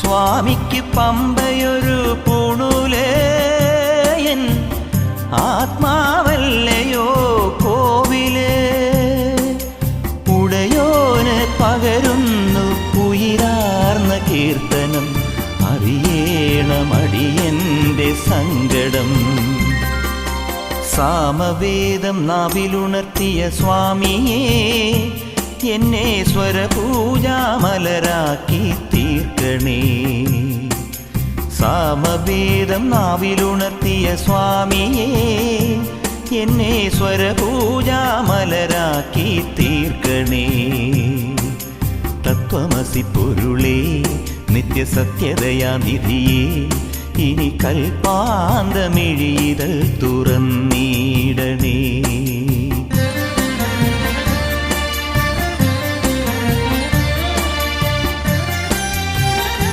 സ്വാമിക്ക് പമ്പയൊരു പൂണൂലേയൻ ആത്മാവല്ലയോ കോവിലേ. ഉടയോന് പകരുന്നു ഉയിരാർന്ന കീർത്തനം, അറിയേണമടിയന്റെ സങ്കടം. സാമവേദം നാവിലുണർത്തിയ സ്വാമിയേ, എന്നെ സ്വരപൂജാമലരാക്കി തീർക്കണേ. സാമവേദം നാവിലുണർത്തിയ സ്വാമിയേ, എന്നെ സ്വരപൂജാമലരാക്കി തീർക്കണേ. തത്വമസി പൊരുളേ, നിത്യസത്യദയാനിധിയേ, ഇനി കൽപ്പാന്തമിഴിതൾ തുറന്നീടണേ.